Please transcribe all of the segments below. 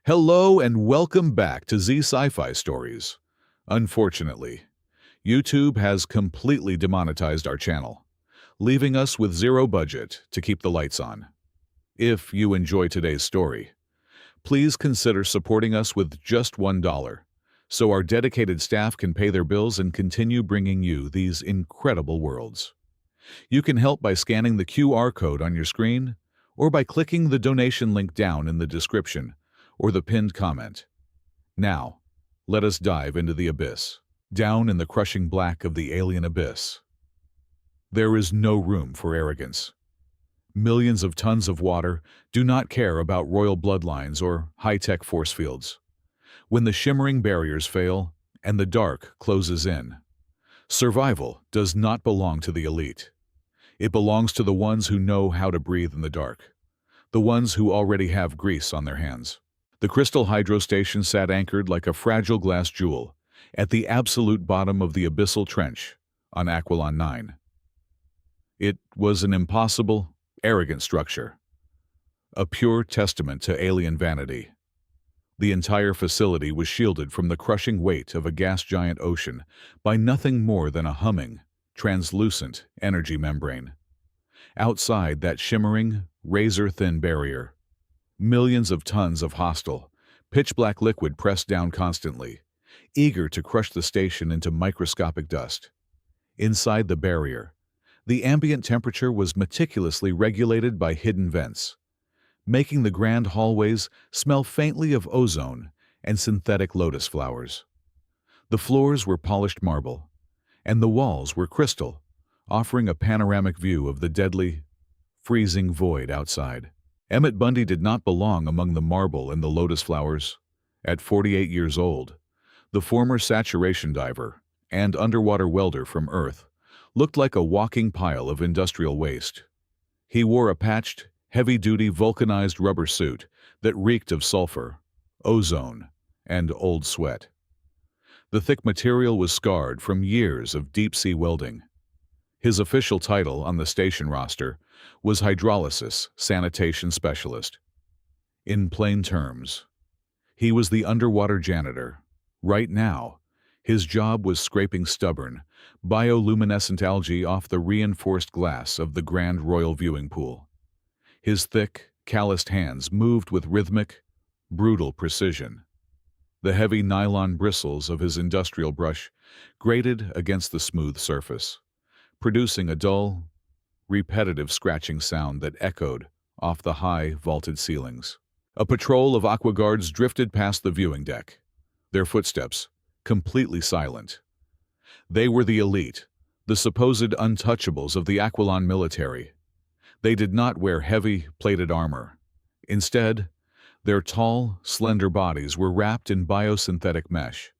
Hello and welcome back to Z Sci-Fi Stories. Unfortunately, YouTube has completely demonetized our channel, leaving us with zero budget to keep the lights on. If you enjoy today's story, please consider supporting us with just $1, so our dedicated staff can pay their bills and continue bringing you these incredible worlds. You can help by scanning the QR code on your screen or by clicking the donation link down in the description or the pinned comment. Now, let us dive into the abyss. Down in the crushing black of the alien abyss, there is no room for arrogance. Millions of tons of water do not care about royal bloodlines or high-tech force fields. When the shimmering barriers fail and the dark closes in, survival does not belong to the elite. It belongs to the ones who know how to breathe in the dark, the ones who already have grease on their hands. The crystal hydro station sat anchored like a fragile glass jewel at the absolute bottom of the abyssal trench on Aquilon 9. It was an impossible, arrogant structure, a pure testament to alien vanity. The entire facility was shielded from the crushing weight of a gas-giant ocean by nothing more than a humming, translucent energy membrane. Outside that shimmering, razor-thin barrier, millions of tons of hostile, pitch-black liquid pressed down constantly, eager to crush the station into microscopic dust. Inside the barrier, the ambient temperature was meticulously regulated by hidden vents, making the grand hallways smell faintly of ozone and synthetic lotus flowers. The floors were polished marble, and the walls were crystal, offering a panoramic view of the deadly, freezing void outside. Emmett Bundy did not belong among the marble and the lotus flowers. At 48 years old, the former saturation diver and underwater welder from Earth looked like a walking pile of industrial waste. He wore a patched, heavy-duty vulcanized rubber suit that reeked of sulfur, ozone, and old sweat. The thick material was scarred from years of deep-sea welding. His official title on the station roster was Hydrolysis Sanitation Specialist. In plain terms, he was the underwater janitor. Right now, his job was scraping stubborn, bioluminescent algae off the reinforced glass of the Grand Royal Viewing Pool. His thick, calloused hands moved with rhythmic, brutal precision. The heavy nylon bristles of his industrial brush grated against the smooth surface, producing a dull, repetitive scratching sound that echoed off the high, vaulted ceilings. A patrol of aqua guards drifted past the viewing deck, their footsteps completely silent. They were the elite, the supposed untouchables of the Aquilon military. They did not wear heavy, plated armor. Instead, their tall, slender bodies were wrapped in biosynthetic mesh,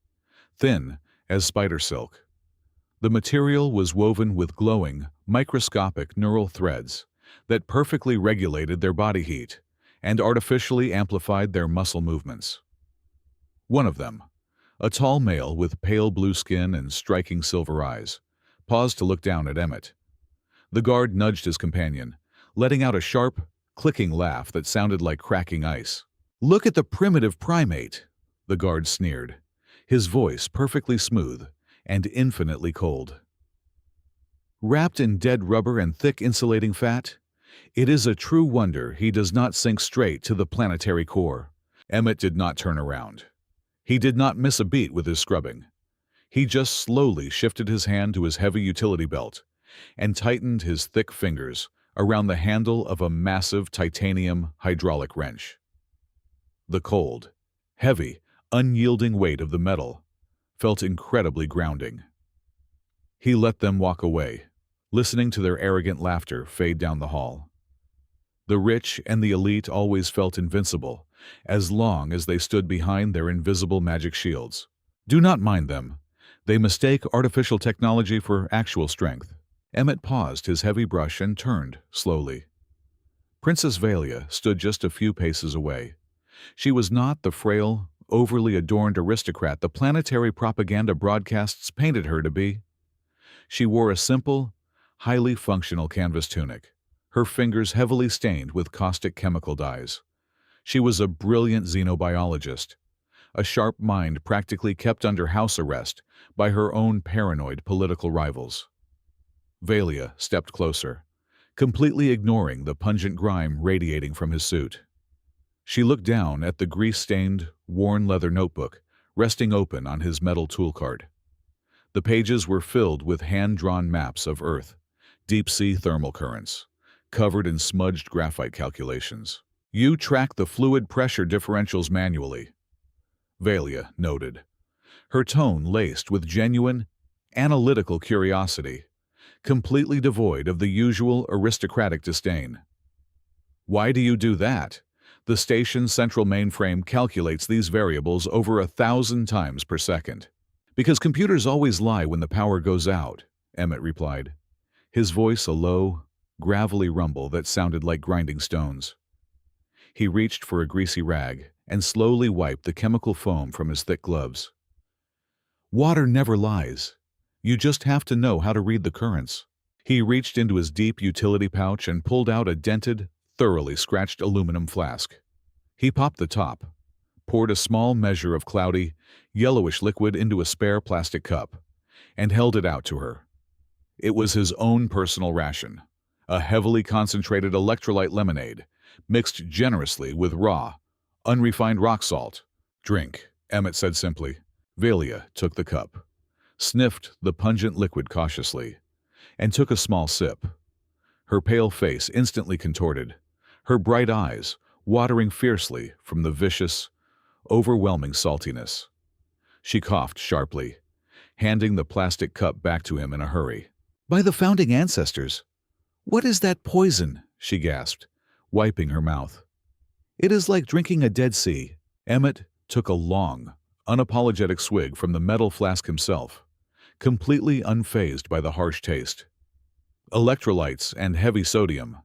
thin as spider silk. The material was woven with glowing, microscopic neural threads that perfectly regulated their body heat and artificially amplified their muscle movements. One of them, a tall male with pale blue skin and striking silver eyes, paused to look down at Emmett. The guard nudged his companion, letting out a sharp, clicking laugh that sounded like cracking ice. "Look at the primitive primate," the guard sneered, his voice perfectly smooth and infinitely cold. "Wrapped in dead rubber and thick insulating fat, it is a true wonder he does not sink straight to the planetary core." Emmett did not turn around. He did not miss a beat with his scrubbing. He just slowly shifted his hand to his heavy utility belt and tightened his thick fingers around the handle of a massive titanium hydraulic wrench. The cold, heavy, unyielding weight of the metal felt incredibly grounding. He let them walk away, listening to their arrogant laughter fade down the hall. The rich and the elite always felt invincible, as long as they stood behind their invisible magic shields. Do not mind them. They mistake artificial technology for actual strength. Emmett paused his heavy brush and turned, slowly. Princess Valia stood just a few paces away. She was not the frail, overly adorned aristocrat the planetary propaganda broadcasts painted her to be. She wore a simple, highly functional canvas tunic, her fingers heavily stained with caustic chemical dyes. She was a brilliant xenobiologist, a sharp mind practically kept under house arrest by her own paranoid political rivals. Valia stepped closer, completely ignoring the pungent grime radiating from his suit. She looked down at the grease-stained, worn leather notebook resting open on his metal toolcart. The pages were filled with hand-drawn maps of Earth, deep-sea thermal currents, covered in smudged graphite calculations. "You track the fluid pressure differentials manually," Valia noted, her tone laced with genuine, analytical curiosity, completely devoid of the usual aristocratic disdain. "Why do you do that? The station's central mainframe calculates these variables over 1,000 times per second." "Because computers always lie when the power goes out," Emmett replied, his voice a low, gravelly rumble that sounded like grinding stones. He reached for a greasy rag and slowly wiped the chemical foam from his thick gloves. "Water never lies. You just have to know how to read the currents." He reached into his deep utility pouch and pulled out a dented, thoroughly scratched aluminum flask. He popped the top, poured a small measure of cloudy, yellowish liquid into a spare plastic cup, and held it out to her. It was his own personal ration, a heavily concentrated electrolyte lemonade, mixed generously with raw, unrefined rock salt. "Drink," Emmett said simply. Valia took the cup, sniffed the pungent liquid cautiously, and took a small sip. Her pale face instantly contorted, her bright eyes watering fiercely from the vicious, overwhelming saltiness. She coughed sharply, handing the plastic cup back to him in a hurry. "By the founding ancestors! What is that poison?" she gasped, wiping her mouth. "It is like drinking a Dead Sea." Emmett took a long, unapologetic swig from the metal flask himself, completely unfazed by the harsh taste. Electrolytes and heavy sodium,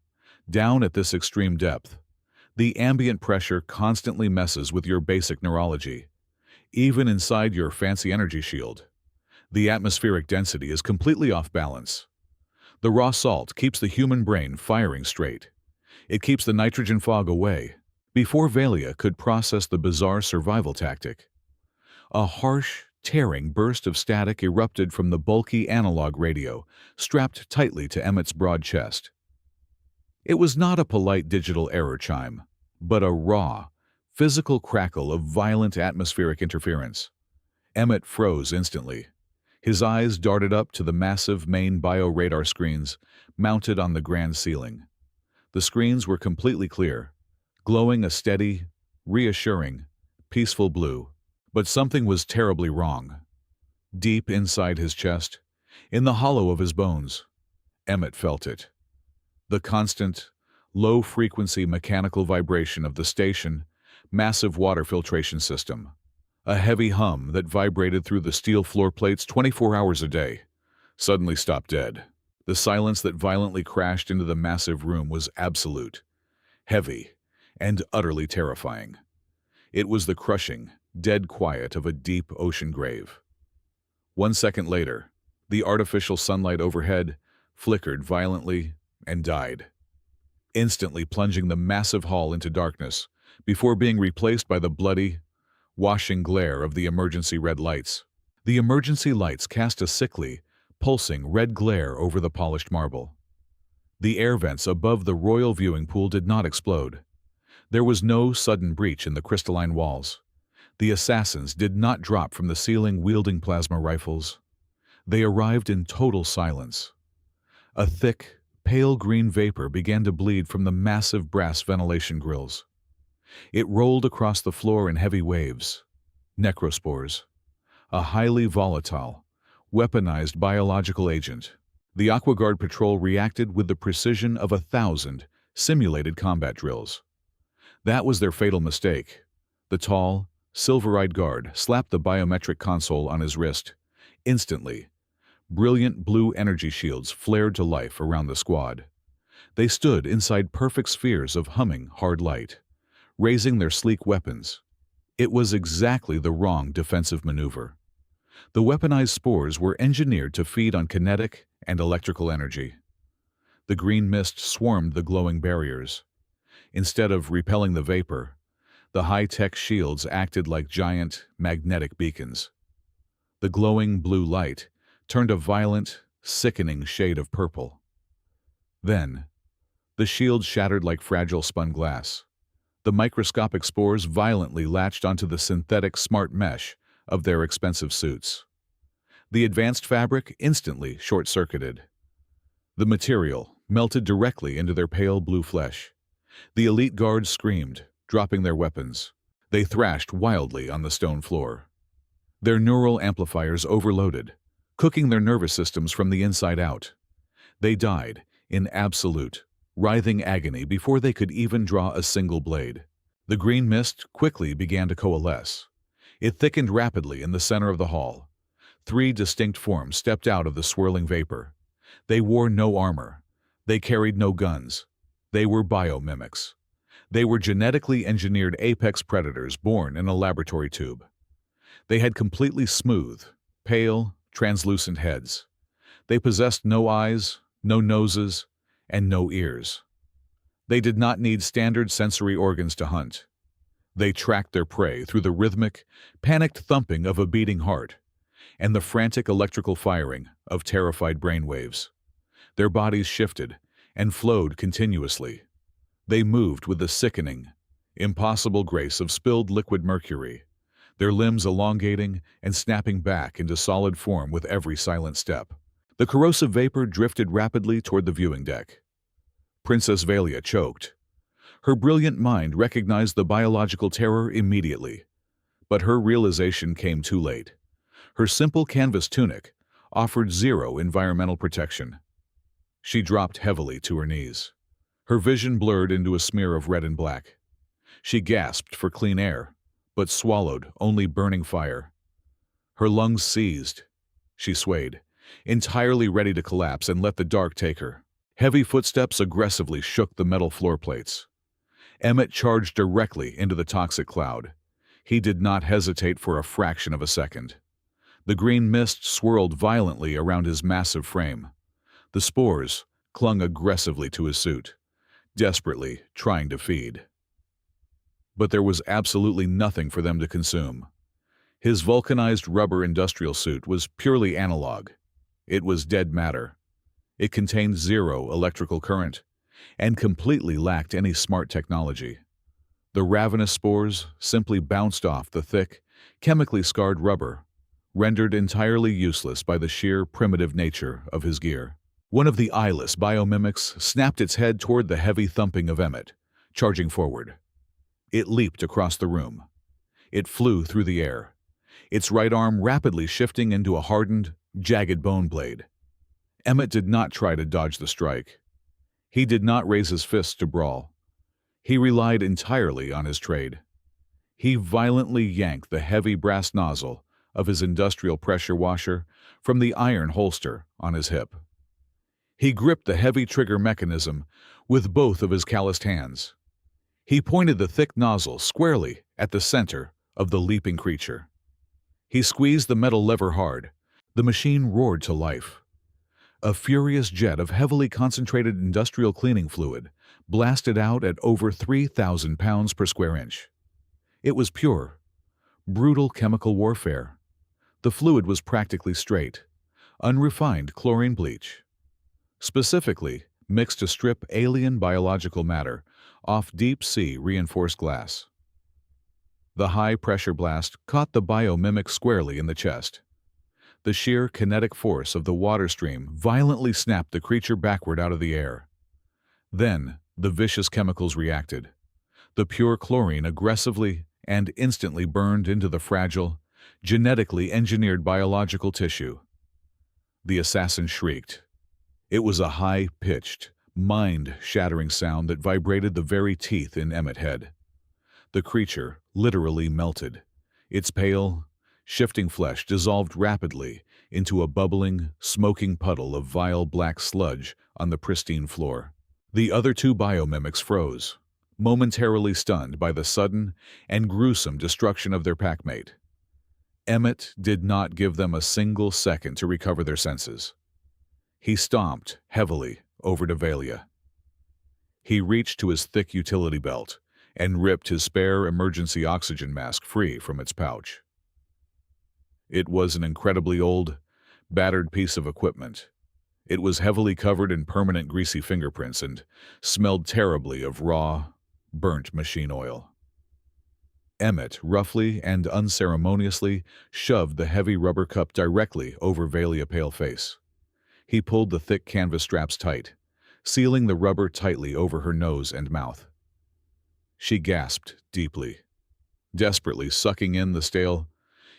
down at this extreme depth, the ambient pressure constantly messes with your basic neurology, even inside your fancy energy shield. The atmospheric density is completely off balance. The raw salt keeps the human brain firing straight. It keeps the nitrogen fog away. Before Valia could process the bizarre survival tactic, a harsh, tearing burst of static erupted from the bulky analog radio strapped tightly to Emmett's broad chest. It was not a polite digital error chime, but a raw, physical crackle of violent atmospheric interference. Emmett froze instantly. His eyes darted up to the massive main bioradar screens mounted on the grand ceiling. The screens were completely clear, glowing a steady, reassuring, peaceful blue. But something was terribly wrong. Deep inside his chest, in the hollow of his bones, Emmett felt it. The constant, low-frequency mechanical vibration of the station, massive water filtration system. A heavy hum that vibrated through the steel floor plates 24 hours a day, suddenly stopped dead. The silence that violently crashed into the massive room was absolute, heavy, and utterly terrifying. It was the crushing, dead quiet of a deep ocean grave. 1 second later, the artificial sunlight overhead flickered violently and died, instantly plunging the massive hall into darkness before being replaced by the bloody, washing glare of the emergency red lights. The emergency lights cast a sickly, pulsing red glare over the polished marble. The air vents above the royal viewing pool did not explode. There was no sudden breach in the crystalline walls. The assassins did not drop from the ceiling wielding plasma rifles. They arrived in total silence. A thick, pale green vapor began to bleed from the massive brass ventilation grills. It rolled across the floor in heavy waves. Necrospores, a highly volatile, weaponized biological agent. The AquaGuard patrol reacted with the precision of 1,000 simulated combat drills. That was their fatal mistake. The tall, silver-eyed guard slapped the biometric console on his wrist. Instantly, brilliant blue energy shields flared to life around the squad. They stood inside perfect spheres of humming hard light, raising their sleek weapons. It was exactly the wrong defensive maneuver. The weaponized spores were engineered to feed on kinetic and electrical energy. The green mist swarmed the glowing barriers. Instead of repelling the vapor, The high-tech shields acted like giant, magnetic beacons. The glowing blue light turned a violent, sickening shade of purple. Then, the shields shattered like fragile spun glass. The microscopic spores violently latched onto the synthetic smart mesh of their expensive suits. The advanced fabric instantly short-circuited. The material melted directly into their pale blue flesh. The elite guards screamed, dropping their weapons. They thrashed wildly on the stone floor. Their neural amplifiers overloaded, cooking their nervous systems from the inside out. They died in absolute, writhing agony before they could even draw a single blade. The green mist quickly began to coalesce. It thickened rapidly in the center of the hall. 3 distinct forms stepped out of the swirling vapor. They wore no armor. They carried no guns. They were biomimics. They were genetically engineered apex predators born in a laboratory tube. They had completely smooth, pale, translucent heads. They possessed no eyes, no noses, and no ears. They did not need standard sensory organs to hunt. They tracked their prey through the rhythmic, panicked thumping of a beating heart and the frantic electrical firing of terrified brainwaves. Their bodies shifted and flowed continuously. They moved with the sickening, impossible grace of spilled liquid mercury, their limbs elongating and snapping back into solid form with every silent step. The corrosive vapor drifted rapidly toward the viewing deck. Princess Valia choked. Her brilliant mind recognized the biological terror immediately, but her realization came too late. Her simple canvas tunic offered zero environmental protection. She dropped heavily to her knees. Her vision blurred into a smear of red and black. She gasped for clean air, but swallowed only burning fire. Her lungs seized. She swayed, entirely ready to collapse and let the dark take her. Heavy footsteps aggressively shook the metal floor plates. Emmett charged directly into the toxic cloud. He did not hesitate for a fraction of a second. The green mist swirled violently around his massive frame. The spores clung aggressively to his suit, desperately trying to feed. But there was absolutely nothing for them to consume. His vulcanized rubber industrial suit was purely analog. It was dead matter. It contained zero electrical current and completely lacked any smart technology. The ravenous spores simply bounced off the thick, chemically scarred rubber, rendered entirely useless by the sheer primitive nature of his gear. One of the eyeless biomimics snapped its head toward the heavy thumping of Emmett, charging forward. It leaped across the room. It flew through the air, its right arm rapidly shifting into a hardened, jagged bone blade. Emmett did not try to dodge the strike. He did not raise his fists to brawl. He relied entirely on his trade. He violently yanked the heavy brass nozzle of his industrial pressure washer from the iron holster on his hip. He gripped the heavy trigger mechanism with both of his calloused hands. He pointed the thick nozzle squarely at the center of the leaping creature. He squeezed the metal lever hard. The machine roared to life. A furious jet of heavily concentrated industrial cleaning fluid blasted out at over 3,000 pounds per square inch. It was pure, brutal chemical warfare. The fluid was practically straight, unrefined chlorine bleach, specifically mixed to strip alien biological matter off deep-sea reinforced glass. The high-pressure blast caught the biomimic squarely in the chest. The sheer kinetic force of the water stream violently snapped the creature backward out of the air. Then, the vicious chemicals reacted. The pure chlorine aggressively and instantly burned into the fragile, genetically engineered biological tissue. The assassin shrieked. It was a high-pitched, mind-shattering sound that vibrated the very teeth in Emmett Head. The creature literally melted. Its pale, shifting flesh dissolved rapidly into a bubbling, smoking puddle of vile black sludge on the pristine floor. The other 2 biomimics froze, momentarily stunned by the sudden and gruesome destruction of their packmate. Emmett did not give them a single second to recover their senses. He stomped heavily over to Valia. He reached to his thick utility belt and ripped his spare emergency oxygen mask free from its pouch. It was an incredibly old, battered piece of equipment. It was heavily covered in permanent greasy fingerprints and smelled terribly of raw, burnt machine oil. Emmett roughly and unceremoniously shoved the heavy rubber cup directly over Valia's pale face. He pulled the thick canvas straps tight, sealing the rubber tightly over her nose and mouth. She gasped deeply, desperately sucking in the stale,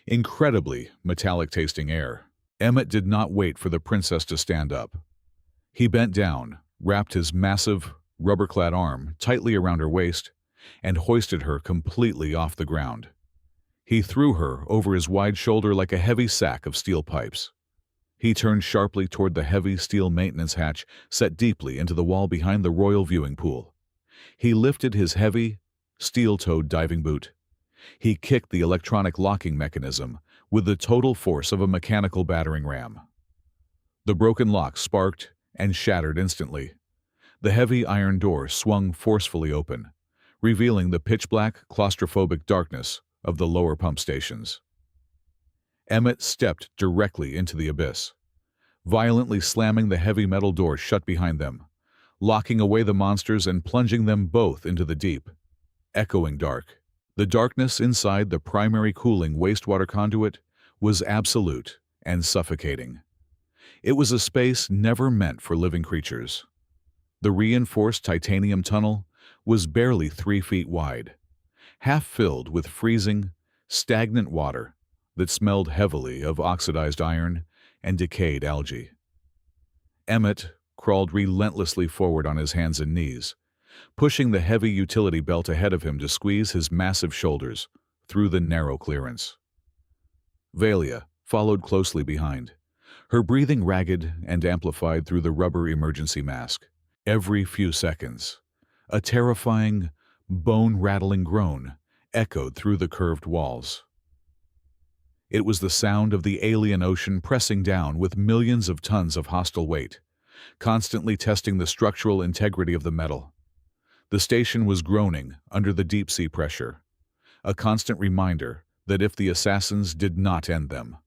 incredibly metallic-tasting air. Emmett did not wait for the princess to stand up. He bent down, wrapped his massive, rubber-clad arm tightly around her waist, and hoisted her completely off the ground. He threw her over his wide shoulder like a heavy sack of steel pipes. He turned sharply toward the heavy steel maintenance hatch set deeply into the wall behind the royal viewing pool. He lifted his heavy, steel-toed diving boot. He kicked the electronic locking mechanism with the total force of a mechanical battering ram. The broken lock sparked and shattered instantly. The heavy iron door swung forcefully open, revealing the pitch-black, claustrophobic darkness of the lower pump stations. Emmett stepped directly into the abyss, violently slamming the heavy metal door shut behind them, locking away the monsters and plunging them both into the deep, echoing dark. The darkness inside the primary cooling wastewater conduit was absolute and suffocating. It was a space never meant for living creatures. The reinforced titanium tunnel was barely 3 feet wide, half filled with freezing, stagnant water that smelled heavily of oxidized iron and decayed algae. Emmett crawled relentlessly forward on his hands and knees, pushing the heavy utility belt ahead of him to squeeze his massive shoulders through the narrow clearance. Valia followed closely behind, her breathing ragged and amplified through the rubber emergency mask. Every few seconds, a terrifying, bone-rattling groan echoed through the curved walls. It was the sound of the alien ocean pressing down with millions of tons of hostile weight, constantly testing the structural integrity of the metal. The station was groaning under the deep-sea pressure, a constant reminder that if the assassins did not end them,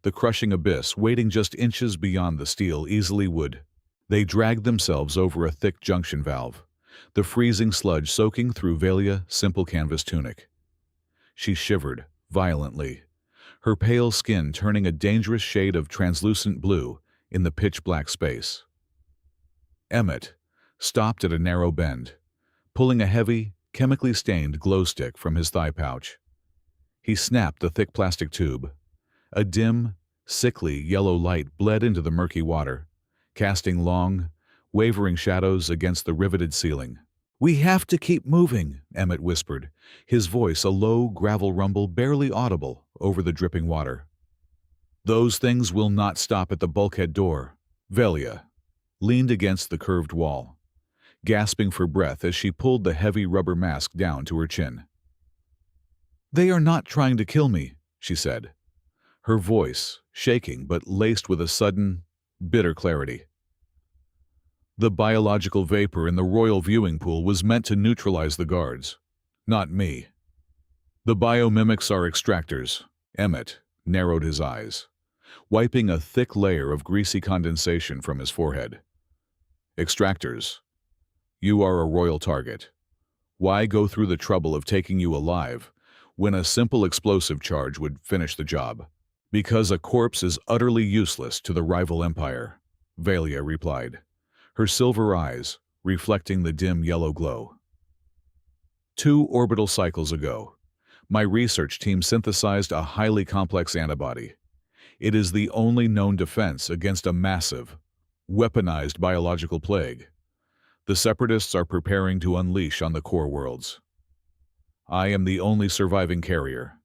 the crushing abyss waiting just inches beyond the steel easily would. They dragged themselves over a thick junction valve, the freezing sludge soaking through Valia's simple canvas tunic. She shivered violently, her pale skin turning a dangerous shade of translucent blue in the pitch-black space. Emmett stopped at a narrow bend, pulling a heavy, chemically stained glow stick from his thigh pouch. He snapped the thick plastic tube. A dim, sickly yellow light bled into the murky water, casting long, wavering shadows against the riveted ceiling. "We have to keep moving," Emmett whispered, his voice a low gravel rumble barely audible over the dripping water. "Those things will not stop at the bulkhead door." Valia leaned against the curved wall, gasping for breath as she pulled the heavy rubber mask down to her chin. "They are not trying to kill me," she said, her voice shaking but laced with a sudden, bitter clarity. "The biological vapor in the royal viewing pool was meant to neutralize the guards, not me. The biomimics are extractors." Emmett narrowed his eyes, wiping a thick layer of greasy condensation from his forehead. "Extractors. You are a royal target. Why go through the trouble of taking you alive when a simple explosive charge would finish the job?" "Because a corpse is utterly useless to the rival empire," Valia replied, her silver eyes reflecting the dim yellow glow. 2 orbital cycles ago, my research team synthesized a highly complex antibody. It is the only known defense against a massive, weaponized biological plague the Separatists are preparing to unleash on the core worlds. I am the only surviving carrier.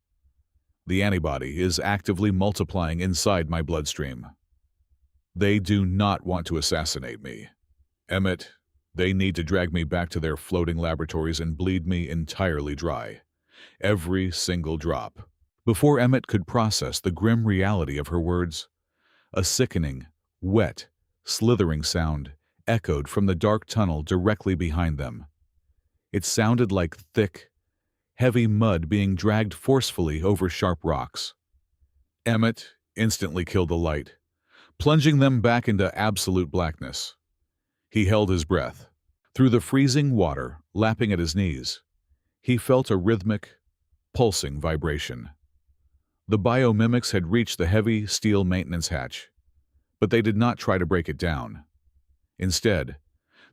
The antibody is actively multiplying inside my bloodstream. They do not want to assassinate me. Emmett, they need to drag me back to their floating laboratories and bleed me entirely dry. Every single drop." Before Emmett could process the grim reality of her words, a sickening, wet, slithering sound echoed from the dark tunnel directly behind them. It sounded like thick, heavy mud being dragged forcefully over sharp rocks. Emmett instantly killed the light, plunging them back into absolute blackness. He held his breath. Through the freezing water lapping at his knees, he felt a rhythmic, pulsing vibration. The biomimics had reached the heavy steel maintenance hatch, but they did not try to break it down. Instead,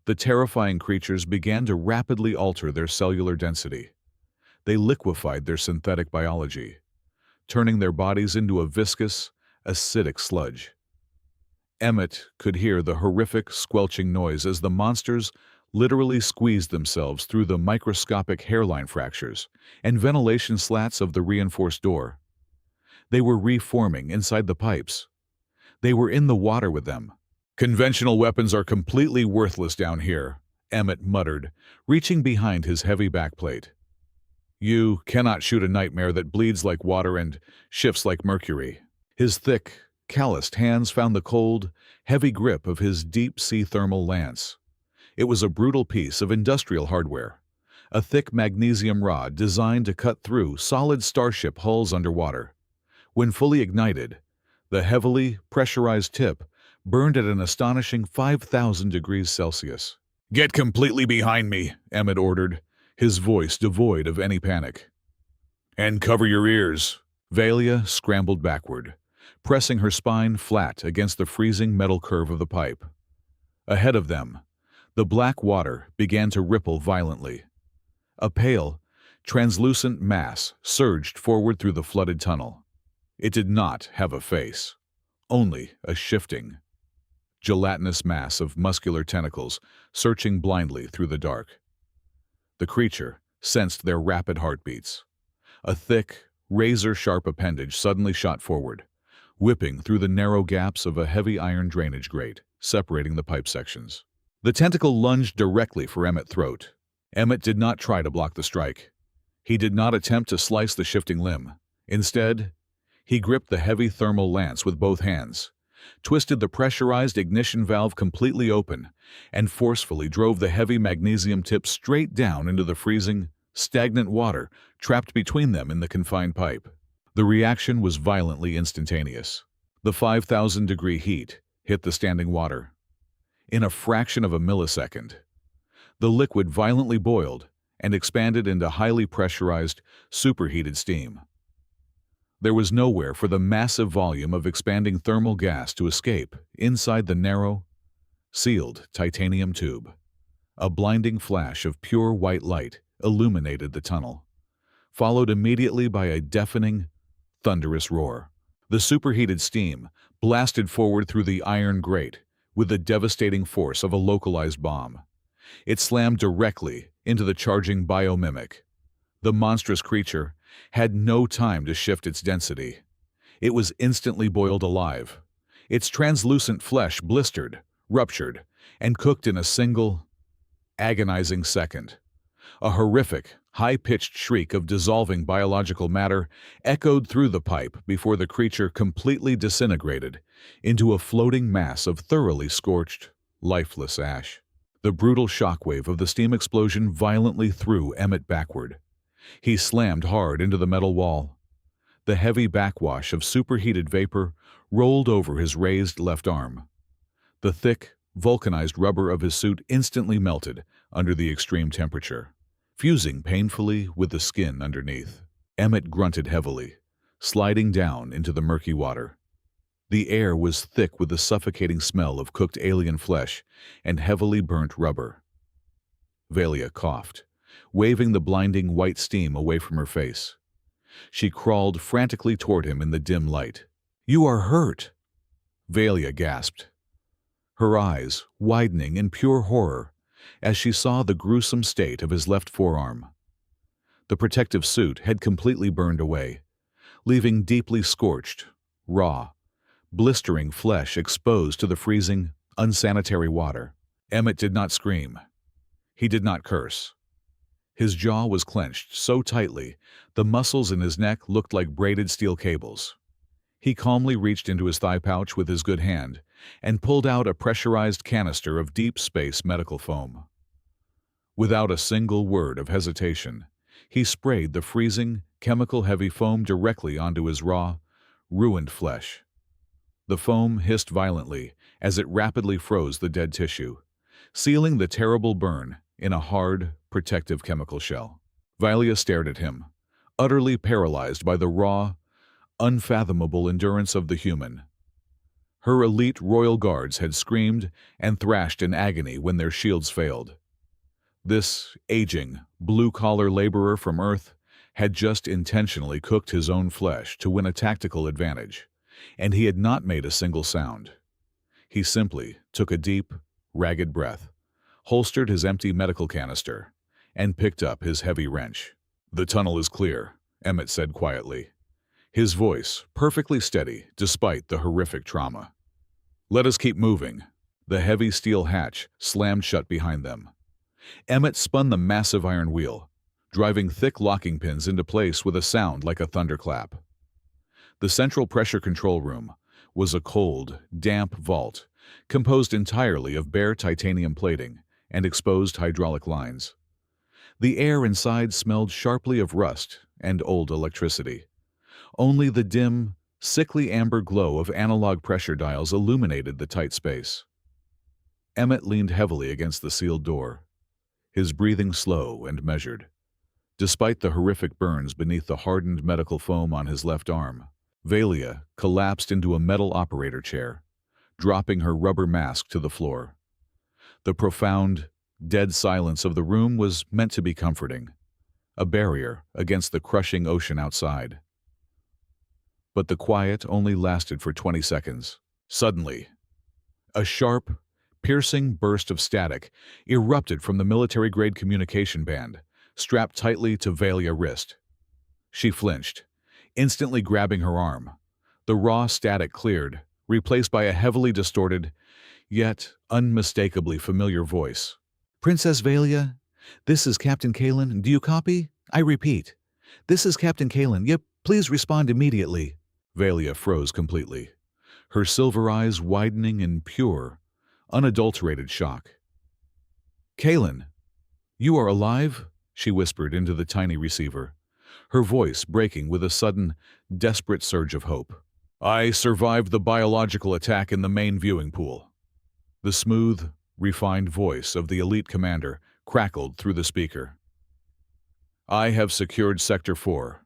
the terrifying creatures began to rapidly alter their cellular density. They liquefied their synthetic biology, turning their bodies into a viscous, acidic sludge. Emmett could hear the horrific squelching noise as the monsters literally squeezed themselves through the microscopic hairline fractures and ventilation slats of the reinforced door. They were reforming inside the pipes. They were in the water with them. "Conventional weapons are completely worthless down here," Emmett muttered, reaching behind his heavy backplate. "You cannot shoot a nightmare that bleeds like water and shifts like mercury." His thick, calloused hands found the cold, heavy grip of his deep-sea thermal lance. It was a brutal piece of industrial hardware, a thick magnesium rod designed to cut through solid starship hulls underwater. When fully ignited, the heavily pressurized tip burned at an astonishing 5,000 degrees Celsius. "Get completely behind me," Emmett ordered, his voice devoid of any panic. "And cover your ears." Valia scrambled backward, pressing her spine flat against the freezing metal curve of the pipe. Ahead of them, the black water began to ripple violently. A pale, translucent mass surged forward through the flooded tunnel. It did not have a face, only a shifting, gelatinous mass of muscular tentacles searching blindly through the dark. The creature sensed their rapid heartbeats. A thick, razor-sharp appendage suddenly shot forward, whipping through the narrow gaps of a heavy iron drainage grate, separating the pipe sections. The tentacle lunged directly for Emmett's throat. Emmett did not try to block the strike. He did not attempt to slice the shifting limb. Instead, he gripped the heavy thermal lance with both hands, twisted the pressurized ignition valve completely open, and forcefully drove the heavy magnesium tip straight down into the freezing, stagnant water trapped between them in the confined pipe. The reaction was violently instantaneous. The 5,000-degree heat hit the standing water. In a fraction of a millisecond, the liquid violently boiled and expanded into highly pressurized, superheated steam. There was nowhere for the massive volume of expanding thermal gas to escape inside the narrow, sealed titanium tube. A blinding flash of pure white light illuminated the tunnel, followed immediately by a deafening, thunderous roar. The superheated steam blasted forward through the iron grate with the devastating force of a localized bomb. It slammed directly into the charging biomimic. The monstrous creature had no time to shift its density. It was instantly boiled alive. Its translucent flesh blistered, ruptured, and cooked in a single, agonizing second. A horrific, high-pitched shriek of dissolving biological matter echoed through the pipe before the creature completely disintegrated into a floating mass of thoroughly scorched, lifeless ash. The brutal shockwave of the steam explosion violently threw Emmett backward. He slammed hard into the metal wall. The heavy backwash of superheated vapor rolled over his raised left arm. The thick, vulcanized rubber of his suit instantly melted under the extreme temperature, fusing painfully with the skin underneath. Emmett grunted heavily, sliding down into the murky water. The air was thick with the suffocating smell of cooked alien flesh and heavily burnt rubber. Valia coughed, waving the blinding white steam away from her face. She crawled frantically toward him in the dim light. "You are hurt!" Valia gasped, her eyes widening in pure horror as she saw the gruesome state of his left forearm. The protective suit had completely burned away, leaving deeply scorched, raw, blistering flesh exposed to the freezing, unsanitary water. Emmett did not scream. He did not curse. His jaw was clenched so tightly the muscles in his neck looked like braided steel cables. He calmly reached into his thigh pouch with his good hand and pulled out a pressurized canister of deep space medical foam. Without a single word of hesitation, he sprayed the freezing, chemical-heavy foam directly onto his raw, ruined flesh. The foam hissed violently as it rapidly froze the dead tissue, sealing the terrible burn in a hard, protective chemical shell. Valia stared at him, utterly paralyzed by the raw, unfathomable endurance of the human. Her elite royal guards had screamed and thrashed in agony when their shields failed. This aging, blue-collar laborer from Earth had just intentionally cooked his own flesh to win a tactical advantage, and he had not made a single sound. He simply took a deep, ragged breath, holstered his empty medical canister, and picked up his heavy wrench. "The tunnel is clear," Emmett said quietly, his voice perfectly steady despite the horrific trauma. "Let us keep moving." The heavy steel hatch slammed shut behind them. Emmett spun the massive iron wheel, driving thick locking pins into place with a sound like a thunderclap. The central pressure control room was a cold, damp vault composed entirely of bare titanium plating and exposed hydraulic lines. The air inside smelled sharply of rust and old electricity. Only the dim, sickly amber glow of analog pressure dials illuminated the tight space. Emmett leaned heavily against the sealed door, his breathing slow and measured. Despite the horrific burns beneath the hardened medical foam on his left arm, Valia collapsed into a metal operator chair, dropping her rubber mask to the floor. The profound, dead silence of the room was meant to be comforting, a barrier against the crushing ocean outside. But the quiet only lasted for 20 seconds. Suddenly, a sharp, piercing burst of static erupted from the military-grade communication band, strapped tightly to Valia's wrist. She flinched, instantly grabbing her arm. The raw static cleared, replaced by a heavily distorted, yet unmistakably familiar voice. "Princess Valia, this is Captain Kalen. Do you copy? I repeat. This is Captain Kalen. Yep, please respond immediately." Valia froze completely, her silver eyes widening in pure, unadulterated shock. "Kalen, you are alive?" she whispered into the tiny receiver, her voice breaking with a sudden, desperate surge of hope. "I survived the biological attack in the main viewing pool." The smooth, refined voice of the elite commander crackled through the speaker. "I have secured Sector 4.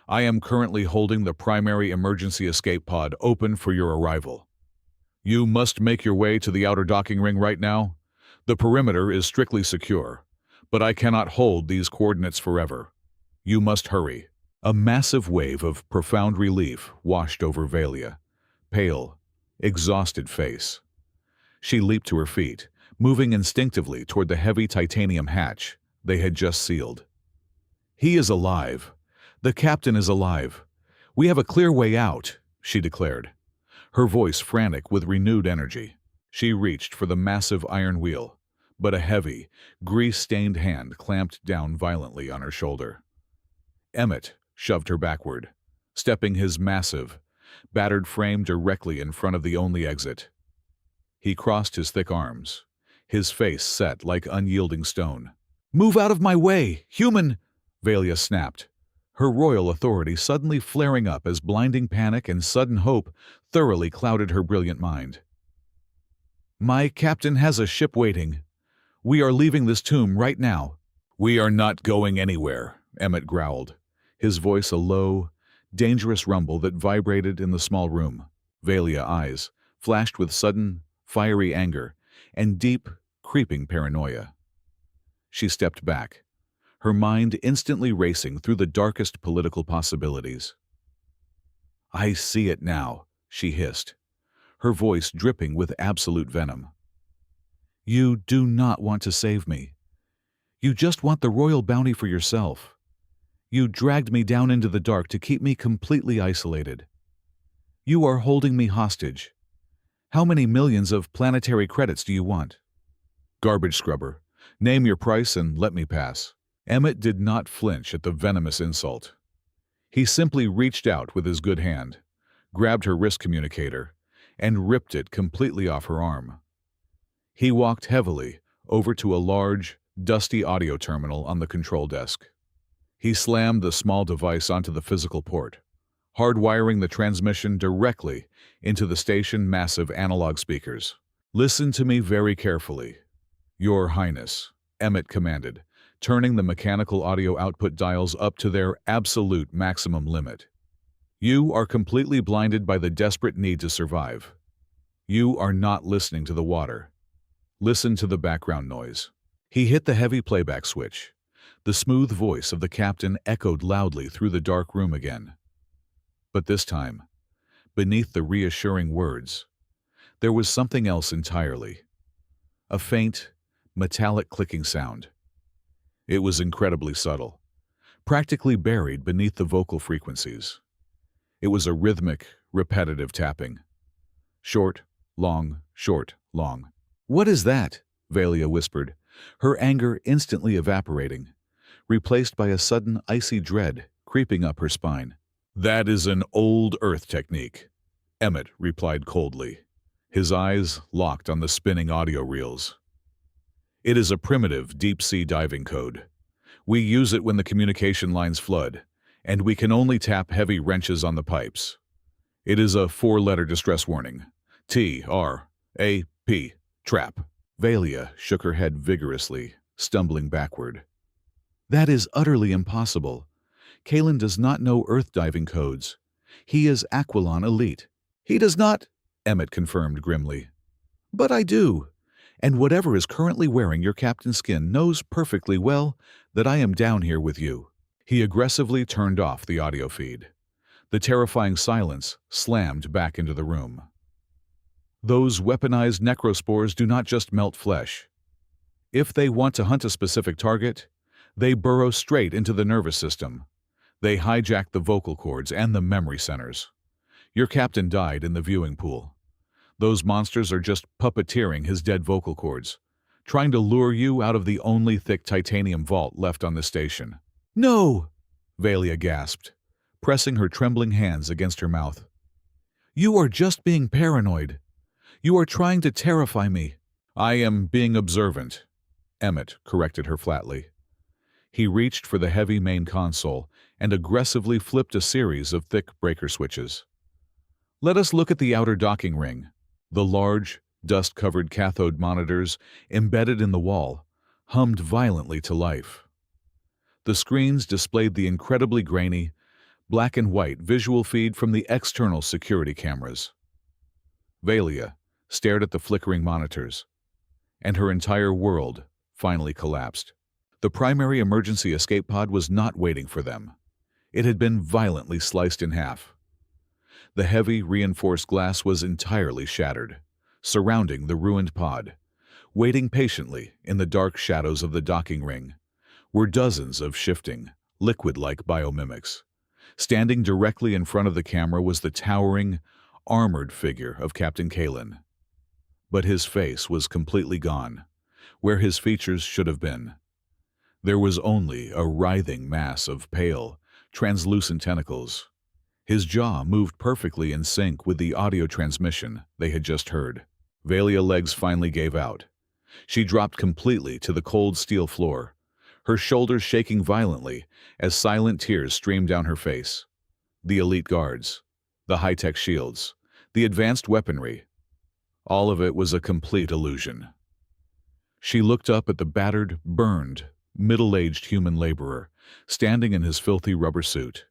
I am currently holding the primary emergency escape pod open for your arrival. You must make your way to the outer docking ring right now. The perimeter is strictly secure, but I cannot hold these coordinates forever. You must hurry." A massive wave of profound relief washed over Valia, pale, exhausted face. She leaped to her feet, moving instinctively toward the heavy titanium hatch they had just sealed. "He is alive. The captain is alive. We have a clear way out," she declared, her voice frantic with renewed energy. She reached for the massive iron wheel, but a heavy, grease-stained hand clamped down violently on her shoulder. Emmett shoved her backward, stepping his massive, battered frame directly in front of the only exit. He crossed his thick arms, his face set like unyielding stone. "Move out of my way, human!" Valia snapped, her royal authority suddenly flaring up as blinding panic and sudden hope thoroughly clouded her brilliant mind. "My captain has a ship waiting. We are leaving this tomb right now." "We are not going anywhere," Emmett growled, his voice a low, dangerous rumble that vibrated in the small room. Valia's eyes flashed with sudden, fiery anger and deep, creeping paranoia. She stepped back, her mind instantly racing through the darkest political possibilities. "I see it now," she hissed, her voice dripping with absolute venom. "You do not want to save me. You just want the royal bounty for yourself. You dragged me down into the dark to keep me completely isolated. You are holding me hostage. How many millions of planetary credits do you want?" "Garbage scrubber. Name your price and let me pass." Emmett did not flinch at the venomous insult. He simply reached out with his good hand, grabbed her wrist communicator, and ripped it completely off her arm. He walked heavily over to a large, dusty audio terminal on the control desk. He slammed the small device onto the physical port, hardwiring the transmission directly into the station's massive analog speakers. "Listen to me very carefully, Your Highness," Emmett commanded, turning the mechanical audio output dials up to their absolute maximum limit. "You are completely blinded by the desperate need to survive. You are not listening to the water. Listen to the background noise." He hit the heavy playback switch. The smooth voice of the captain echoed loudly through the dark room again. But this time, beneath the reassuring words, there was something else entirely. A faint, metallic clicking sound. It was incredibly subtle, practically buried beneath the vocal frequencies. It was a rhythmic, repetitive tapping. Short, long, short, long. "What is that?" Valia whispered, her anger instantly evaporating, replaced by a sudden icy dread creeping up her spine. "That is an old Earth technique," Emmett replied coldly, his eyes locked on the spinning audio reels. "It is a primitive deep-sea diving code. We use it when the communication lines flood, and we can only tap heavy wrenches on the pipes. It is a 4-letter distress warning. T-R-A-P, trap." Valia shook her head vigorously, stumbling backward. "That is utterly impossible. Kalen does not know Earth diving codes. He is Aquilon Elite." "He does not," Emmett confirmed grimly. "But I do. And whatever is currently wearing your captain's skin knows perfectly well that I am down here with you." He aggressively turned off the audio feed. The terrifying silence slammed back into the room. "Those weaponized necrospores do not just melt flesh. If they want to hunt a specific target, they burrow straight into the nervous system. They hijack the vocal cords and the memory centers. Your captain died in the viewing pool. Those monsters are just puppeteering his dead vocal cords, trying to lure you out of the only thick titanium vault left on the station." "No!" Valia gasped, pressing her trembling hands against her mouth. "You are just being paranoid. You are trying to terrify me." "I am being observant," Emmett corrected her flatly. He reached for the heavy main console and aggressively flipped a series of thick breaker switches. "Let us look at the outer docking ring." The large, dust-covered cathode monitors embedded in the wall hummed violently to life. The screens displayed the incredibly grainy, black and white visual feed from the external security cameras. Valia stared at the flickering monitors, and her entire world finally collapsed. The primary emergency escape pod was not waiting for them. It had been violently sliced in half. The heavy, reinforced glass was entirely shattered, surrounding the ruined pod. Waiting patiently in the dark shadows of the docking ring were dozens of shifting, liquid-like biomimics. Standing directly in front of the camera was the towering, armored figure of Captain Kalen. But his face was completely gone, where his features should have been. There was only a writhing mass of pale, translucent tentacles. His jaw moved perfectly in sync with the audio transmission they had just heard. Valia's legs finally gave out. She dropped completely to the cold steel floor, her shoulders shaking violently as silent tears streamed down her face. The elite guards, the high-tech shields, the advanced weaponry, all of it was a complete illusion. She looked up at the battered, burned, middle-aged human laborer, standing in his filthy rubber suit.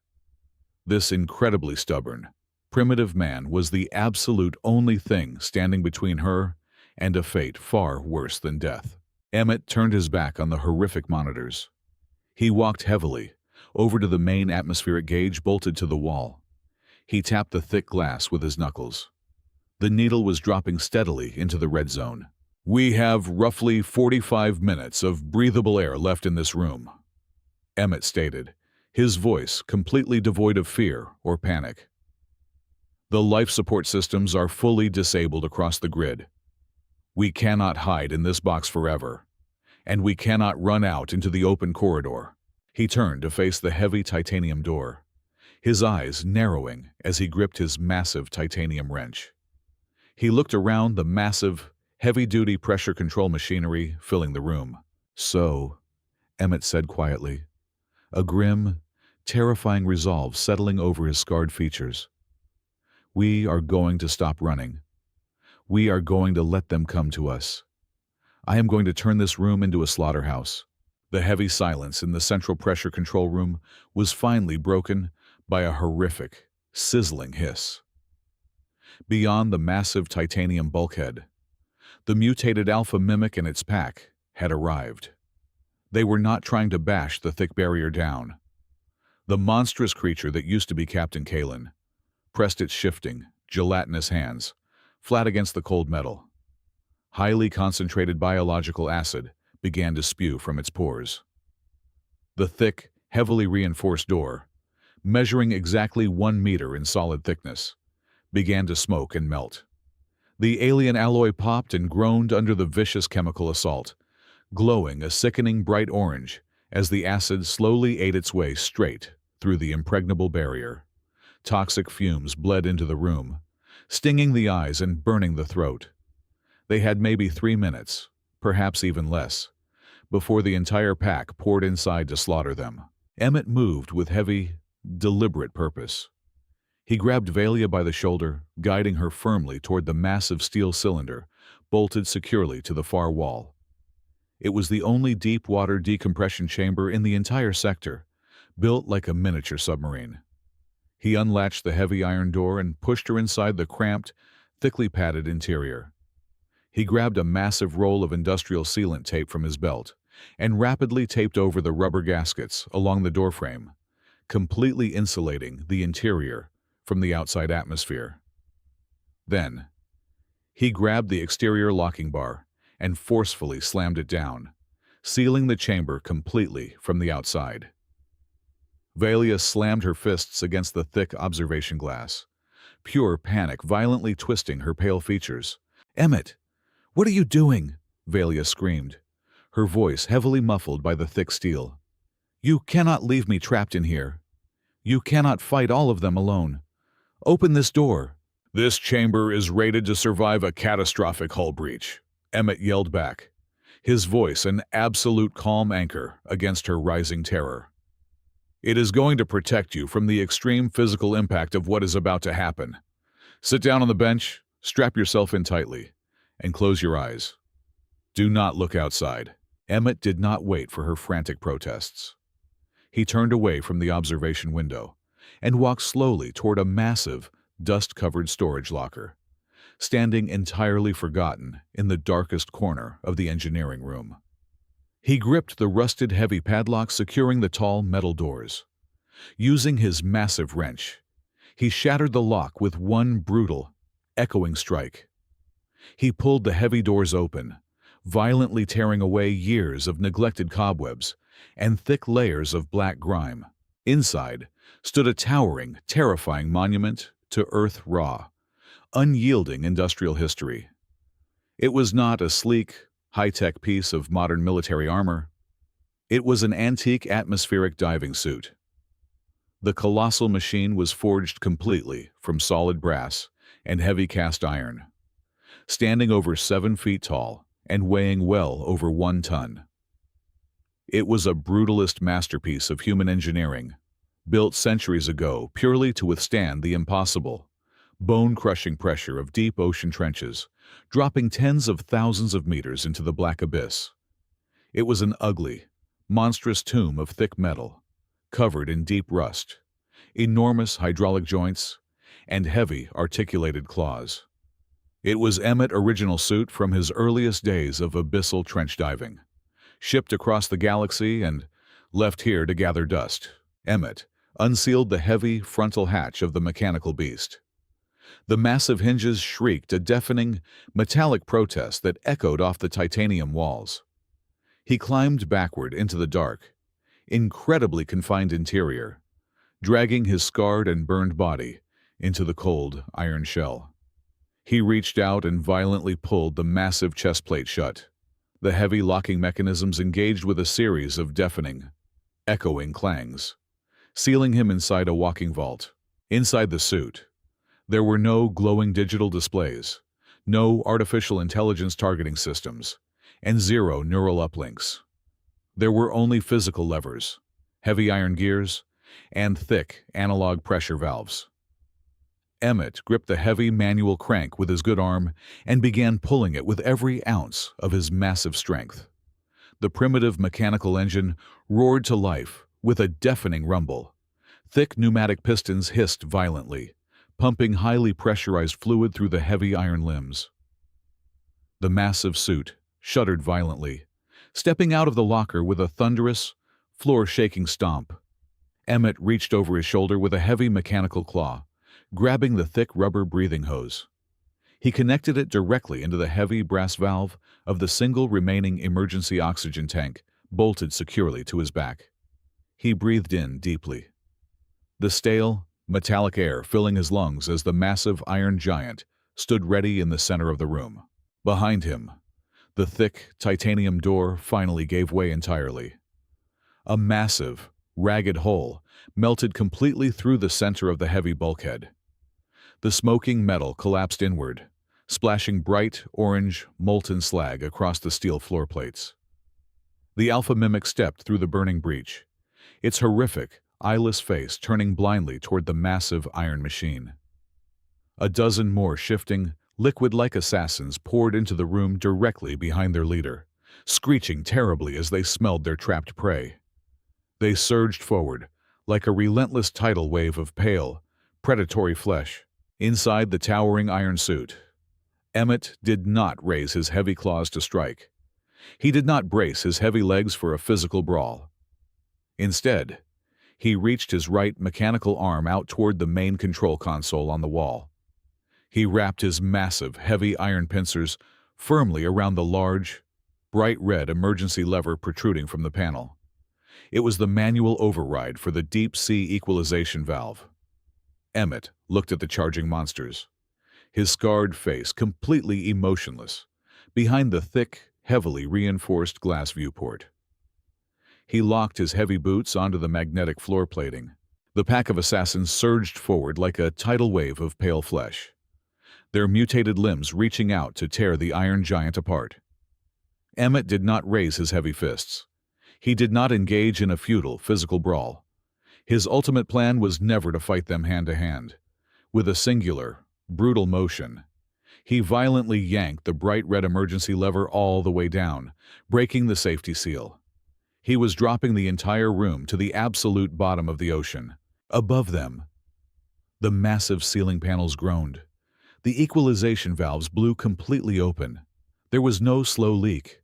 This incredibly stubborn, primitive man was the absolute only thing standing between her and a fate far worse than death. Emmett turned his back on the horrific monitors. He walked heavily over to the main atmospheric gauge bolted to the wall. He tapped the thick glass with his knuckles. The needle was dropping steadily into the red zone. "We have roughly 45 minutes of breathable air left in this room," Emmett stated, his voice completely devoid of fear or panic. "The life support systems are fully disabled across the grid. We cannot hide in this box forever, and we cannot run out into the open corridor." He turned to face the heavy titanium door, his eyes narrowing as he gripped his massive titanium wrench. He looked around the massive, heavy-duty pressure control machinery filling the room. "So," Emmett said quietly, a grim, terrifying resolve settling over his scarred features. "We are going to stop running. We are going to let them come to us. I am going to turn this room into a slaughterhouse." The heavy silence in the central pressure control room was finally broken by a horrific, sizzling hiss. Beyond the massive titanium bulkhead, the mutated alpha mimic and its pack had arrived. They were not trying to bash the thick barrier down. The monstrous creature that used to be Captain Kalen pressed its shifting, gelatinous hands flat against the cold metal. Highly concentrated biological acid began to spew from its pores. The thick, heavily reinforced door, measuring exactly 1 meter in solid thickness, began to smoke and melt. The alien alloy popped and groaned under the vicious chemical assault, glowing a sickening bright orange as the acid slowly ate its way straight through the impregnable barrier. Toxic fumes bled into the room, stinging the eyes and burning the throat. They had maybe 3 minutes, perhaps even less, before the entire pack poured inside to slaughter them. Emmett moved with heavy, deliberate purpose. He grabbed Valia by the shoulder, guiding her firmly toward the massive steel cylinder, bolted securely to the far wall. It was the only deep-water decompression chamber in the entire sector, built like a miniature submarine. He unlatched the heavy iron door and pushed her inside the cramped, thickly padded interior. He grabbed a massive roll of industrial sealant tape from his belt and rapidly taped over the rubber gaskets along the doorframe, completely insulating the interior from the outside atmosphere. Then, he grabbed the exterior locking bar and forcefully slammed it down, sealing the chamber completely from the outside. Valia slammed her fists against the thick observation glass, pure panic violently twisting her pale features. "Emmett, what are you doing?" Valia screamed, her voice heavily muffled by the thick steel. "You cannot leave me trapped in here. You cannot fight all of them alone. Open this door." "This chamber is rated to survive a catastrophic hull breach," Emmett yelled back, his voice an absolute calm anchor against her rising terror. "It is going to protect you from the extreme physical impact of what is about to happen. Sit down on the bench, strap yourself in tightly, and close your eyes. Do not look outside." Emmett did not wait for her frantic protests. He turned away from the observation window and walked slowly toward a massive, dust-covered storage locker, standing entirely forgotten in the darkest corner of the engineering room. He gripped the rusted heavy padlock securing the tall metal doors. Using his massive wrench, he shattered the lock with one brutal, echoing strike. He pulled the heavy doors open, violently tearing away years of neglected cobwebs and thick layers of black grime. Inside stood a towering, terrifying monument to Earth Raw, unyielding industrial history. It was not a sleek, high-tech piece of modern military armor. It was an antique atmospheric diving suit. The colossal machine was forged completely from solid brass and heavy cast iron, standing over 7 feet tall and weighing well over 1 ton. It was a brutalist masterpiece of human engineering, built centuries ago purely to withstand the impossible, bone-crushing pressure of deep ocean trenches, dropping tens of thousands of meters into the black abyss. It was an ugly, monstrous tomb of thick metal, covered in deep rust, enormous hydraulic joints, and heavy articulated claws. It was Emmett's original suit from his earliest days of abyssal trench diving, shipped across the galaxy and left here to gather dust. Emmett unsealed the heavy frontal hatch of the mechanical beast. The massive hinges shrieked a deafening, metallic protest that echoed off the titanium walls. He climbed backward into the dark, incredibly confined interior, dragging his scarred and burned body into the cold iron shell. He reached out and violently pulled the massive chest plate shut. The heavy locking mechanisms engaged with a series of deafening, echoing clangs, sealing him inside a walking vault. Inside the suit, there were no glowing digital displays, no artificial intelligence targeting systems, and 0 neural uplinks. There were only physical levers, heavy iron gears, and thick analog pressure valves. Emmett gripped the heavy manual crank with his good arm and began pulling it with every ounce of his massive strength. The primitive mechanical engine roared to life with a deafening rumble. Thick pneumatic pistons hissed violently, pumping highly pressurized fluid through the heavy iron limbs. The massive suit shuddered violently, stepping out of the locker with a thunderous, floor-shaking stomp. Emmett reached over his shoulder with a heavy mechanical claw, grabbing the thick rubber breathing hose. He connected it directly into the heavy brass valve of the single remaining emergency oxygen tank, bolted securely to his back. He breathed in deeply, the stale, metallic air filling his lungs as the massive iron giant stood ready in the center of the room. Behind him, the thick titanium door finally gave way entirely. A massive, ragged hole melted completely through the center of the heavy bulkhead. The smoking metal collapsed inward, splashing bright orange molten slag across the steel floor plates. The alpha mimic stepped through the burning breach, its horrific, eyeless face turning blindly toward the massive iron machine. A dozen more shifting, liquid-like assassins poured into the room directly behind their leader, screeching terribly as they smelled their trapped prey. They surged forward, like a relentless tidal wave of pale, predatory flesh. Inside the towering iron suit, Emmett did not raise his heavy claws to strike. He did not brace his heavy legs for a physical brawl. Instead, he reached his right mechanical arm out toward the main control console on the wall. He wrapped his massive, heavy iron pincers firmly around the large, bright red emergency lever protruding from the panel. It was the manual override for the deep-sea equalization valve. Emmett looked at the charging monsters, his scarred face completely emotionless, behind the thick, heavily reinforced glass viewport. He locked his heavy boots onto the magnetic floor plating. The pack of assassins surged forward like a tidal wave of pale flesh, their mutated limbs reaching out to tear the iron giant apart. Emmett did not raise his heavy fists. He did not engage in a futile physical brawl. His ultimate plan was never to fight them hand-to-hand. With a singular, brutal motion, he violently yanked the bright red emergency lever all the way down, breaking the safety seal. He was dropping the entire room to the absolute bottom of the ocean. Above them, the massive ceiling panels groaned. The equalization valves blew completely open. There was no slow leak.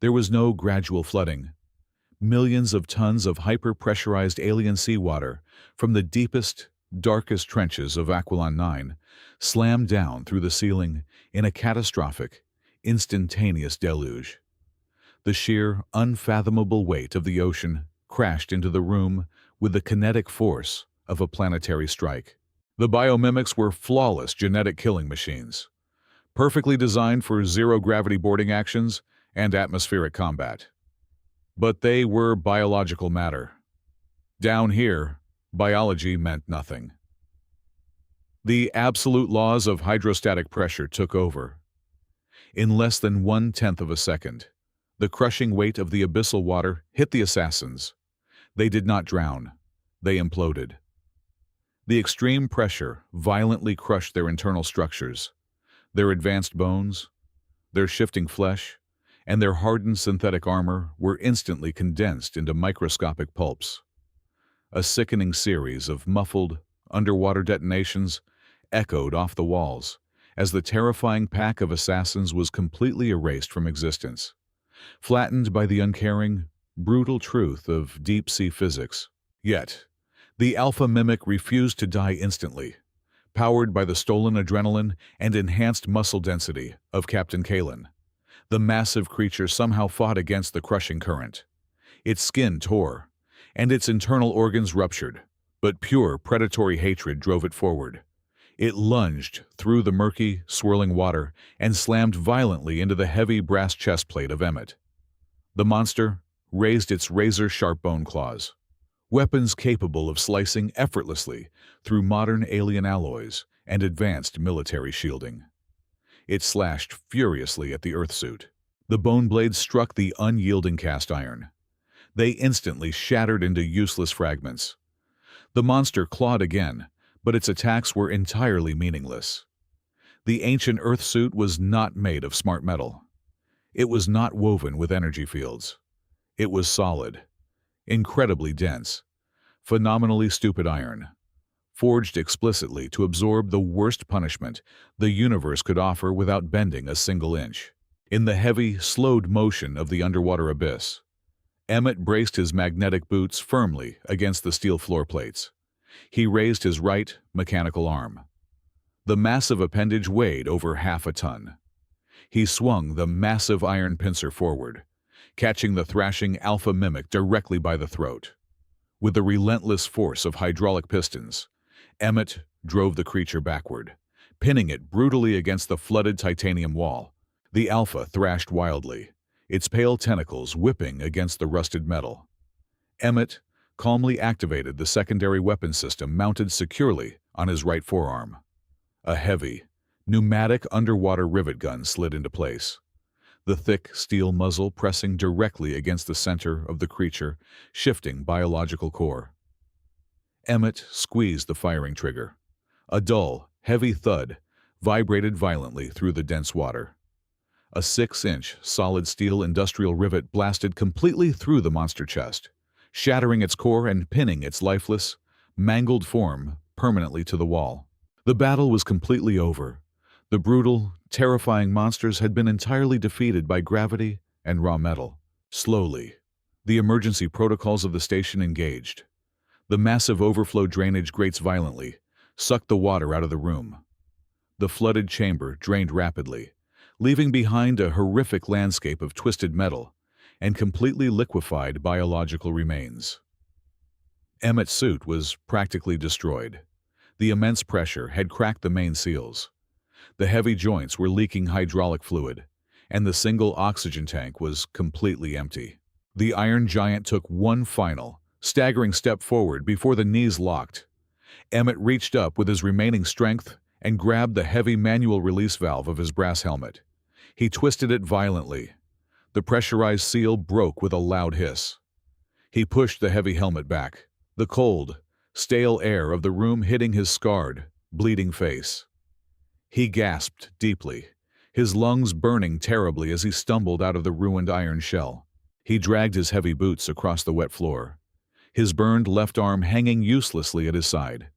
There was no gradual flooding. Millions of tons of hyper-pressurized alien seawater from the deepest, darkest trenches of Aquilon 9 slammed down through the ceiling in a catastrophic, instantaneous deluge. The sheer, unfathomable weight of the ocean crashed into the room with the kinetic force of a planetary strike. The biomimics were flawless genetic killing machines, perfectly designed for zero-gravity boarding actions and atmospheric combat. But they were biological matter. Down here, biology meant nothing. The absolute laws of hydrostatic pressure took over. In less than 1/10 of a second, the crushing weight of the abyssal water hit the assassins. They did not drown. They imploded. The extreme pressure violently crushed their internal structures, their advanced bones, their shifting flesh, and their hardened synthetic armor were instantly condensed into microscopic pulps. A sickening series of muffled, underwater detonations echoed off the walls as the terrifying pack of assassins was completely erased from existence, flattened by the uncaring, brutal truth of deep-sea physics. Yet, the alpha mimic refused to die instantly, powered by the stolen adrenaline and enhanced muscle density of Captain Kalen. The massive creature somehow fought against the crushing current. Its skin tore, and its internal organs ruptured, but pure predatory hatred drove it forward. It lunged through the murky, swirling water and slammed violently into the heavy brass chest plate of Emmett. The monster raised its razor-sharp bone claws, weapons capable of slicing effortlessly through modern alien alloys and advanced military shielding. It slashed furiously at the Earth suit. The bone blades struck the unyielding cast iron, They instantly shattered into useless fragments. The monster clawed again, but its attacks were entirely meaningless. The ancient Earth suit was not made of smart metal. It was not woven with energy fields. It was solid, incredibly dense, phenomenally stupid iron, forged explicitly to absorb the worst punishment the universe could offer without bending a single inch. In the heavy, slowed motion of the underwater abyss, Emmett braced his magnetic boots firmly against the steel floor plates. He raised his right, mechanical arm. The massive appendage weighed over half a ton. He swung the massive iron pincer forward, catching the thrashing alpha mimic directly by the throat. With the relentless force of hydraulic pistons, Emmett drove the creature backward, pinning it brutally against the flooded titanium wall. The alpha thrashed wildly, its pale tentacles whipping against the rusted metal. Emmett calmly activated the secondary weapon system mounted securely on his right forearm. A heavy, pneumatic underwater rivet gun slid into place, the thick steel muzzle pressing directly against the center of the creature, shifting biological core. Emmett squeezed the firing trigger. A dull, heavy thud vibrated violently through the dense water. A 6-inch solid steel industrial rivet blasted completely through the monster chest, shattering its core and pinning its lifeless, mangled form permanently to the wall. The battle was completely over. The brutal, terrifying monsters had been entirely defeated by gravity and raw metal. Slowly, the emergency protocols of the station engaged. The massive overflow drainage grates violently, sucked the water out of the room. The flooded chamber drained rapidly, leaving behind a horrific landscape of twisted metal and completely liquefied biological remains. Emmett's suit was practically destroyed. The immense pressure had cracked the main seals. The heavy joints were leaking hydraulic fluid, and the single oxygen tank was completely empty. The Iron Giant took one final, staggering step forward before the knees locked. Emmett reached up with his remaining strength and grabbed the heavy manual release valve of his brass helmet. He twisted it violently. The pressurized seal broke with a loud hiss. He pushed the heavy helmet back, the cold, stale air of the room hitting his scarred, bleeding face. He gasped deeply, his lungs burning terribly as he stumbled out of the ruined iron shell. He dragged his heavy boots across the wet floor, his burned left arm hanging uselessly at his side.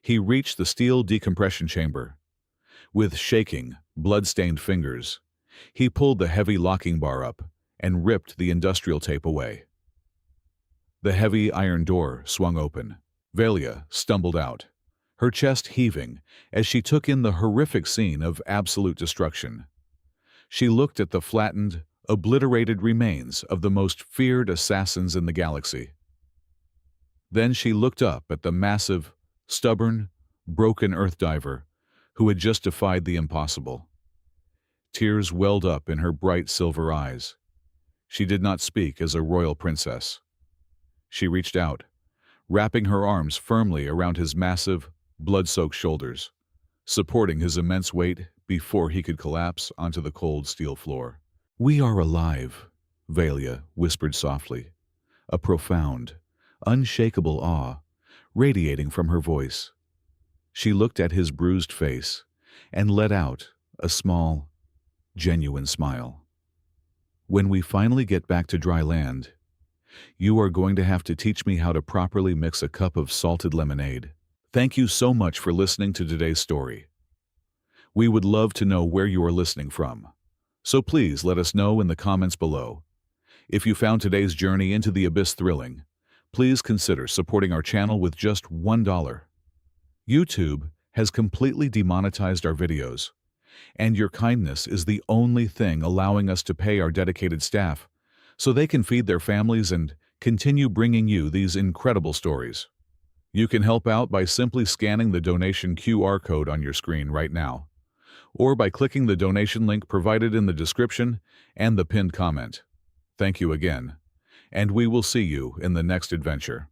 He reached the steel decompression chamber. With shaking, blood-stained fingers, he pulled the heavy locking bar up and ripped the industrial tape away. The heavy iron door swung open. Velia stumbled out, her chest heaving as she took in the horrific scene of absolute destruction. She looked at the flattened, obliterated remains of the most feared assassins in the galaxy. Then she looked up at the massive, stubborn, broken Earth diver who had just defied the impossible. Tears welled up in her bright silver eyes. She did not speak as a royal princess. She reached out, wrapping her arms firmly around his massive, blood-soaked shoulders, supporting his immense weight before he could collapse onto the cold steel floor. "We are alive," Velia whispered softly, a profound, unshakable awe radiating from her voice. She looked at his bruised face and let out a small, genuine smile. "When we finally get back to dry land, you are going to have to teach me how to properly mix a cup of salted lemonade." Thank you so much for listening to today's story. We would love to know where you are listening from, so please let us know in the comments below. If you found today's journey into the abyss thrilling, please consider supporting our channel with just $1. YouTube has completely demonetized our videos, and your kindness is the only thing allowing us to pay our dedicated staff so they can feed their families and continue bringing you these incredible stories. You can help out by simply scanning the donation QR code on your screen right now, or by clicking the donation link provided in the description and the pinned comment. Thank you again, and we will see you in the next adventure.